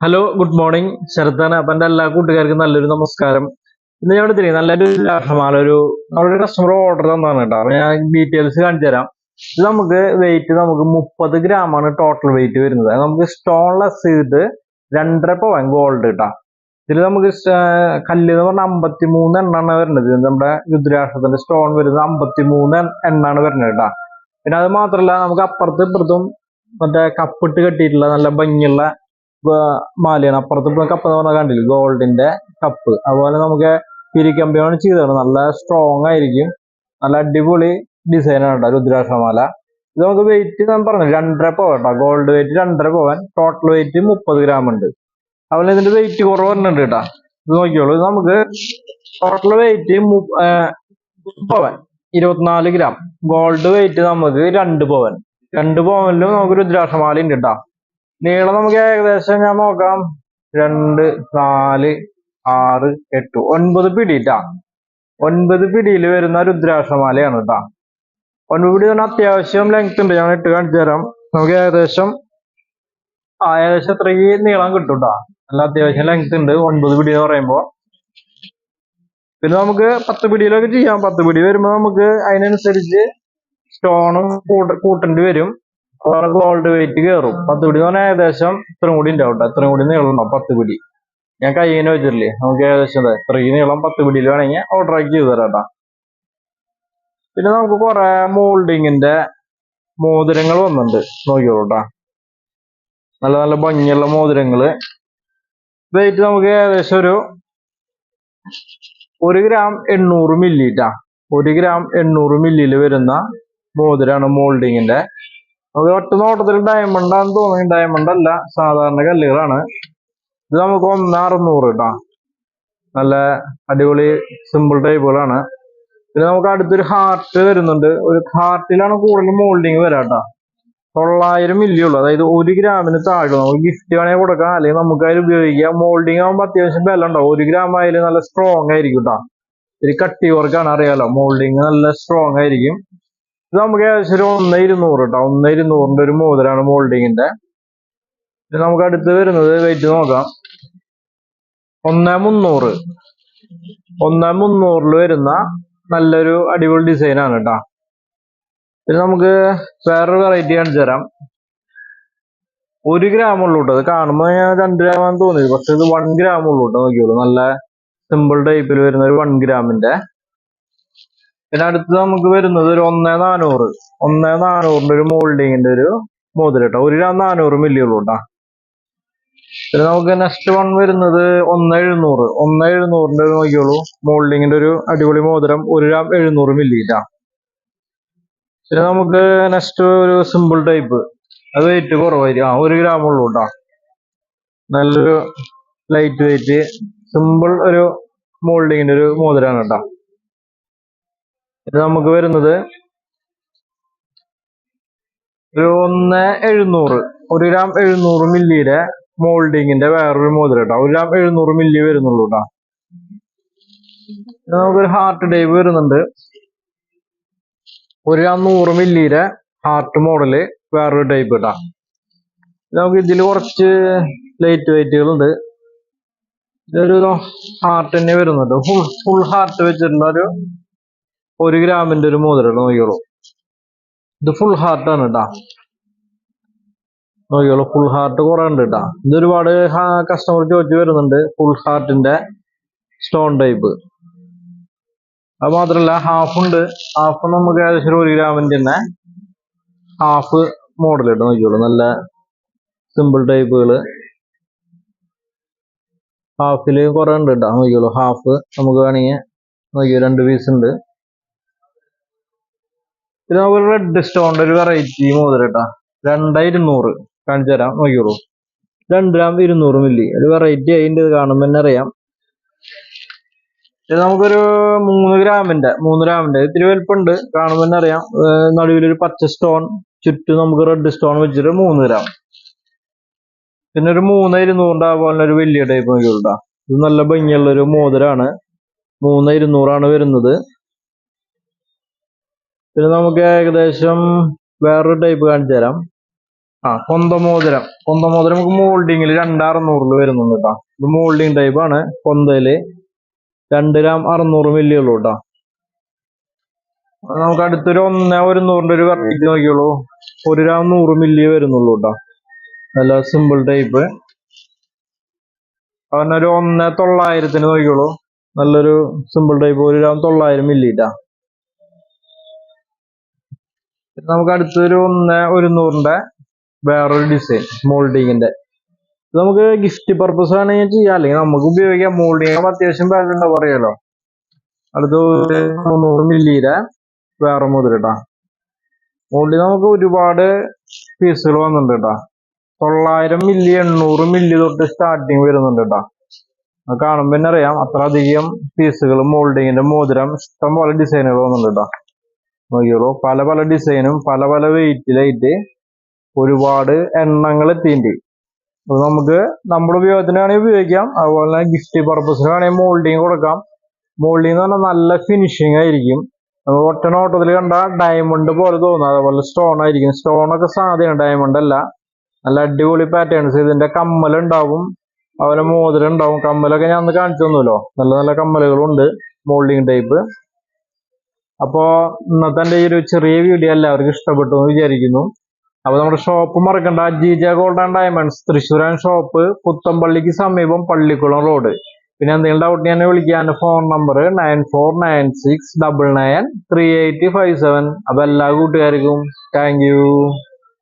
Hello, good morning. ശരത്താണ്. അപ്പൊ എന്റെ എല്ലാ കൂട്ടുകാർക്കും നല്ലൊരു നമസ്കാരം. ഇന്ന് ഞാൻ എടുത്തിരിക്കും നല്ലൊരു രാസമാല നമ്മുടെ കസ്റ്റമർ ഓർഡർ തന്നാണ് കേട്ടോ. അപ്പൊ ഞാൻ ഡീറ്റെയിൽസ് കാണിച്ചു തരാം. ഇത് നമുക്ക് വെയിറ്റ് 30 ഗ്രാമാണ് ടോട്ടൽ വെയിറ്റ് വരുന്നത്. അത് നമുക്ക് സ്റ്റോൺലെസ് ചെയ്തിട്ട് 2.5 പവൻ ഗോൾഡ് കേട്ടോ. ഇതിൽ നമുക്ക് കല്ല് എന്ന് പറഞ്ഞാൽ 53 എണ്ണാണ് വരുന്നത്. നമ്മുടെ രുദ്രാക്ഷത്തിന്റെ സ്റ്റോൺ വരുന്നത് 53 എണ്ണാണ് വരുന്നത് കേട്ടോ. പിന്നെ അത് മാത്രല്ല, നമുക്ക് അപ്പുറത്തും ഇപ്പുറത്തും മറ്റേ കപ്പിട്ട് കെട്ടിയിട്ടുള്ള നല്ല ഭംഗിയുള്ള മാലയാണ്. അപ്പുറത്ത് കപ്പ് എന്ന് പറഞ്ഞാൽ കണ്ടില്ല, ഗോൾഡിന്റെ കപ്പ്. അതുപോലെ നമുക്ക് പിരിക്കമ്പിയാണ് ചെയ്തതാണ്. നല്ല സ്ട്രോങ് ആയിരിക്കും. നല്ല അടിപൊളി ഡിസൈനാണ് കേട്ടോ രുദ്രാക്ഷമാല. ഇത് നമുക്ക് വെയിറ്റ് ഞാൻ പറഞ്ഞു 2.5 പവൻ കേട്ടോ. ഗോൾഡ് വെയിറ്റ് 2.5 പവൻ, ടോട്ടൽ വെയിറ്റ് 30 ഗ്രാം ഉണ്ട്. അതുപോലെ ഇതിന്റെ വെയിറ്റ് കുറവ് വരുന്നുണ്ട് കേട്ടോ. ഇത് നോക്കിയോളൂ. ഇത് നമുക്ക് ടോട്ടൽ വെയിറ്റ് പവൻ 24 ഗ്രാം. ഗോൾഡ് വെയിറ്റ് നമുക്ക് 2 പവൻ. 2 പവനിലും നമുക്ക് രുദ്രാക്ഷമാല ഉണ്ട് കേട്ടോ. നീളം നമുക്ക് ഏകദേശം ഞാൻ നോക്കാം, 2, 4, 6, 8, 9 പിടി ട്ടാ. 9 പിടിയിൽ വരുന്ന രുദ്രാക്ഷമാലയാണ് കേട്ടാ. 9 പിടി തന്നെ അത്യാവശ്യം ലെങ്ത് ഉണ്ട്. ഞാൻ ഇട്ട് കാണിച്ചു തരാം. നമുക്ക് ഏകദേശം അത്രയ്ക്ക് നീളം കിട്ടും കേട്ടാ. നല്ല അത്യാവശ്യം ലെങ്ത് ഉണ്ട് 9 പിടി എന്ന് പറയുമ്പോ. പിന്നെ നമുക്ക് 10 പിടിയിലൊക്കെ ചെയ്യാം. 10 പിടി വരുമ്പോ നമുക്ക് അതിനനുസരിച്ച് സ്റ്റോണും കൂട്ടേണ്ടി വരും. ഗോൾഡ് വെയിറ്റ് കയറും. 10 പിടി എന്ന് പറഞ്ഞാൽ ഏകദേശം ഇത്രയും കൂടി ഉണ്ടാവും കേട്ടോ. ഇത്രയും കൂടി നീളം ഉണ്ടാവും 10 പിടി. ഞാൻ കയ്യിന് വെച്ചിട്ടില്ലേ, നമുക്ക് ഏകദേശം ഇത്രയും നീളം 10 പിടിയിൽ വേണമെങ്കിൽ ഓർഡർ ആക്കി ചെയ്തു തരാം കേട്ടോ. പിന്നെ നമുക്ക് കുറെ മോൾഡിങ്ങിന്റെ മോതിരങ്ങൾ വന്നിട്ടുണ്ട്. നോക്കിയോളൂ കേട്ടോ. നല്ല നല്ല ഭംഗിയുള്ള മോതിരങ്ങള്. വെയിറ്റ് നമുക്ക് ഏകദേശം ഒരു 1 ഗ്രാം 800 മില്ലി ട്ടാ. 1 ഗ്രാം 800 മില്ലിയിൽ വരുന്ന മോതിരാണ് മോൾഡിങ്ങിന്റെ. നമുക്ക് ഒറ്റ നോട്ടത്തിൽ ഡയമണ്ട് ആണെന്ന് തോന്നി. ഡയമണ്ട് അല്ല, സാധാരണ കല്ലുകളാണ്. ഇത് നമുക്ക് 1,600 കേട്ടോ. നല്ല അടിപൊളി സിമ്പിൾ ടൈപ്പുകളാണ്. പിന്നെ നമുക്ക് അടുത്തൊരു ഹാർട്ട് വരുന്നുണ്ട്. ഒരു ഹാർട്ടിലാണ് കൂടുതൽ മോൾഡിങ് വരാം കേട്ടോ. 900 മില്ലി ഉള്ളു. അതായത് 1 ഗ്രാമിന് താഴെ. നമുക്ക് ഗിഫ്റ്റ് വേണമെങ്കിൽ കൊടുക്കാം, അല്ലെങ്കിൽ നമുക്ക് അതിൽ ഉപയോഗിക്കാം. മോൾഡിങ് ആകുമ്പോൾ അത്യാവശ്യം ബലം ഉണ്ടാവും. 1 ഗ്രാം ആയാലും നല്ല സ്ട്രോങ് ആയിരിക്കും കേട്ടോ. ഇത് കട്ടി വർക്കാണ്, അറിയാലോ. മോൾഡിങ് നല്ല സ്ട്രോങ് ആയിരിക്കും. ഇത് നമുക്ക് ഏകദേശം ഒരു 1,200 കേട്ടോ. 1,200 ഒരു മോതിരാണ് മോൾഡിങ്ങിന്റെ. നമുക്ക് അടുത്ത് വരുന്നത് വെയിറ്റ് നോക്കാം, 1,300. 1,300 വരുന്ന നല്ലൊരു അടിപൊളി ഡിസൈൻ ആണ് കേട്ടോ. പിന്നെ നമുക്ക് വേറൊരു വെറൈറ്റി കാണിച്ചു തരാം. 1 ഗ്രാം ഉള്ളൂ കേട്ടോ. അത് കാണുമ്പോൾ ഞാൻ 2 ഗ്രാമാന്ന് തോന്നിയത്, പക്ഷെ ഇത് 1 ഗ്രാം ഉള്ളൂ കേട്ടോ. നോക്കിയോളൂ, നല്ല സിമ്പിൾ ടൈപ്പിൽ വരുന്ന ഒരു 1 ഗ്രാമിന്റെ. പിന്നെ അടുത്ത് നമുക്ക് വരുന്നത് ഒരു 1,400. 1,400 ഒരു മോൾഡിങ്ങിന്റെ ഒരു മോതിരം കേട്ടോ. 1 ഗ്രാം 400 മില്ലി ഉള്ളൂ കേട്ടോ. പിന്നെ നമുക്ക് നെക്സ്റ്റ് വൺ വരുന്നത് 1,700. 1,700 നോക്കിയോളൂ, മോൾഡിങ്ങിന്റെ ഒരു അടിപൊളി മോതിരം. 1 ഗ്രാം 700 മില്ലി ട്ടാ. പിന്നെ നമുക്ക് നെക്സ്റ്റ് ഒരു സിമ്പിൾ ടൈപ്പ്. അത് വെയിറ്റ് കുറവായിരിക്കും. 1 ഗ്രാം ഉള്ളൂ കേട്ടോ. നല്ലൊരു ലൈറ്റ് വെയിറ്റ് സിമ്പിൾ ഒരു മോൾഡിങ്ങിന്റെ ഒരു മോതിരാണ് കേട്ടോ. ഇത് നമുക്ക് വരുന്നത് ഒരു 1,700. 1 ഗ്രാം 700 മില്ലിയുടെ മോൾഡിങ്ങിന്റെ വേറൊരു മോതിരം കേട്ടോ. 1 ഗ്രാം 700 മില്ലി വരുന്നുള്ളൂ കേട്ടോ. നമുക്കൊരു ഹാർട്ട് ടൈപ്പ് വരുന്നുണ്ട്. 1 ഗ്രാം 100 മില്ലിയുടെ ഹാർട്ട് മോഡല് വേറൊരു ടൈപ്പ് കേട്ടോ. നമുക്ക് ഇതിൽ കുറച്ച് ലൈറ്റ് വെയിറ്റുകളുണ്ട്. ഇതൊരു ഹാർട്ട് തന്നെ വരുന്നുണ്ട്. ഫുൾ ഹാർട്ട് വെച്ചിട്ടുള്ള ഒരു 1 ഗ്രാമിന്റെ ഒരു മോതിരം നോക്കിയോളൂ. ഇത് ഫുൾ ഹാർട്ടാണ് കേട്ടോ. നോക്കിയോളൂ, ഫുൾ ഹാർട്ട് കുറെ ഉണ്ട് കേട്ടോ. ഇത് ഒരുപാട് കസ്റ്റമർ ചോദിച്ചു വരുന്നുണ്ട്, ഫുൾ ഹാർട്ടിന്റെ സ്റ്റോൺ ടൈപ്പ്. അത് മാത്രല്ല, ഹാഫ് ഉണ്ട്. ഹാഫ് നമുക്ക് ഏകദേശം 1 ഗ്രാമിന്റെ തന്നെ ഹാഫ് മോഡൽ കേട്ടോ. നോക്കിയോളൂ, നല്ല സിമ്പിൾ ടൈപ്പുകള്. ഹാഫില് കുറെ ഉണ്ട് കേട്ടോ. നോക്കിയോളൂ, ഹാഫ് നമുക്ക് വേണമെങ്കിൽ നോക്കിയോ 2 പീസ് ഉണ്ട്. പിന്നെ നമുക്ക് റെഡ് സ്റ്റോണിന്റെ ഒരു വെറൈറ്റി മോതിരം കേട്ടോ. 2,200 കാണിച്ചു തരാം. നോക്കിയോളൂ, 2 ഗ്രാം 200 മില്ലി ഒരു വെറൈറ്റി അതിന്റെ കാണുമ്പോൾ തന്നെ അറിയാം. ഇത് നമുക്കൊരു 3 ഗ്രാമിന്റെ ഇത്തിരി വലുപ്പമുണ്ട്, കാണുമ്പോൾ തന്നെ അറിയാം. നടുവിലൊരു പച്ച സ്റ്റോൺ, ചുറ്റും നമുക്ക് റെഡ് സ്റ്റോൺ വെച്ചിട്ട് 3 ഗ്രാം. പിന്നെ ഒരു 3,200 പോലെ ഒരു വലിയ ടൈപ്പ് നോക്കിയോളൂ. ഇത് നല്ല ഭംഗിയുള്ള ഒരു മോതിരാണ്. 3,200 വരുന്നത്. പിന്നെ നമുക്ക് ഏകദേശം വേറൊരു ടൈപ്പ് കാണിച്ചു തരാം. കൊന്തമോതിരം നമുക്ക് മോൾഡിങ്ങിൽ 2,600 വരുന്നുണ്ട് കേട്ടോ. ഇത് മോൾഡിങ് ടൈപ്പ് ആണ്. കൊന്തയില് 2 ഗ്രാം 600 മില്ലി ഉള്ളൂ കേട്ടോ. നമുക്ക് അടുത്തൊരു 1,100 ഒരു വെറൈറ്റി നോക്കിയോളൂ. 1 ഗ്രാം 100 മില്ലി വരുന്നുള്ളൂ കേട്ടോ. നല്ല സിമ്പിൾ ടൈപ്പ്. അവനൊരു 1,900 നോക്കിയോളൂ. നല്ലൊരു സിമ്പിൾ ടൈപ്പ് 1 ഗ്രാം 900 മില്ലി ട്ടാ. നമുക്ക് അടുത്തൊരു 1,100 വേറൊരു ഡിസൈൻ മോൾഡിങ്ങിന്റെ. ഇത് നമുക്ക് ഗിഫ്റ്റ് പർപ്പസ് വേണമെങ്കിൽ ചെയ്യാം, അല്ലെങ്കിൽ നമുക്ക് ഉപയോഗിക്കാം. മോൾഡിങ് അത്യാവശ്യം വില ഉണ്ടാവും, അറിയാലോ. അടുത്ത 300 മില്ലിയുടെ വേറെ മുതൽ കേട്ടാ. മോൾഡിങ് നമുക്ക് ഒരുപാട് പീസുകൾ വന്നിട്ടുണ്ട് കേട്ടാ. 900 മില്ലി 800 മില്ലി തൊട്ട് സ്റ്റാർട്ടിങ് വരുന്നുണ്ട് കേട്ടാ. അത് കാണുമ്പോൾ തന്നെ അറിയാം അത്ര അധികം പീസുകൾ മോൾഡിങ്ങിന്റെ മോതിരം ഇഷ്ടം പോലെ ഡിസൈനുകൾ വന്നിട്ടുണ്ട് കേട്ടോ. നോക്കിയോളൂ, പല പല ഡിസൈനും പല പല വെയിറ്റിലായിട്ട് ഒരുപാട് എണ്ണങ്ങൾ എത്തിയിട്ടുണ്ട്. അപ്പൊ നമുക്ക് നമ്മുടെ ഉപയോഗത്തിന് വേണമെങ്കിൽ ഉപയോഗിക്കാം. അതുപോലെ തന്നെ ഗിഫ്റ്റ് പർപ്പസിന് വേണമെങ്കിൽ മോൾഡിങ് കൊടുക്കാം. മോൾഡിങ് എന്ന് പറഞ്ഞാൽ നല്ല ഫിനിഷിങ് ആയിരിക്കും. നമ്മൾ ഒറ്റ നോട്ടത്തിൽ കണ്ട ഡയമണ്ട് പോലെ തോന്നും, അതേപോലെ സ്റ്റോൺ ആയിരിക്കും. സ്റ്റോണൊക്കെ സാധ്യമാണ്, ഡയമണ്ട് അല്ല. നല്ല അടിപൊളി പാറ്റേൺസ്. ഇതിന്റെ കമ്മലുണ്ടാവും, അതുപോലെ മോതിരം ഉണ്ടാവും. കമ്മലൊക്കെ ഞാൻ ഒന്ന് കാണിച്ചു തന്നല്ലോ. നല്ല നല്ല കമ്മലുകളുണ്ട് മോൾഡിങ് ടൈപ്പ്. അപ്പോ ഇന്നത്തെ എൻ്റെ ഈ ഒരു ചെറിയ വീഡിയോ എല്ലാവർക്കും ഇഷ്ടപ്പെട്ടു എന്ന് വിചാരിക്കുന്നു. അപ്പൊ നമ്മുടെ ഷോപ്പ് മറക്കണ്ട, ജീജ ഗോൾഡ് ആൻഡ് ഡയമണ്ട്സ് തൃശ്ശൂരാൻ ഷോപ്പ്, പുത്തമ്പള്ളിക്ക് സമീപം പള്ളിക്കുളം റോഡ്. പിന്നെ എന്തെങ്കിലും ഡൗട്ട് ഞാൻ വിളിക്കാം. എൻ്റെ ഫോൺ നമ്പർ 9496993857. അപ്പൊ എല്ലാ കൂട്ടുകാർക്കും താങ്ക് യു.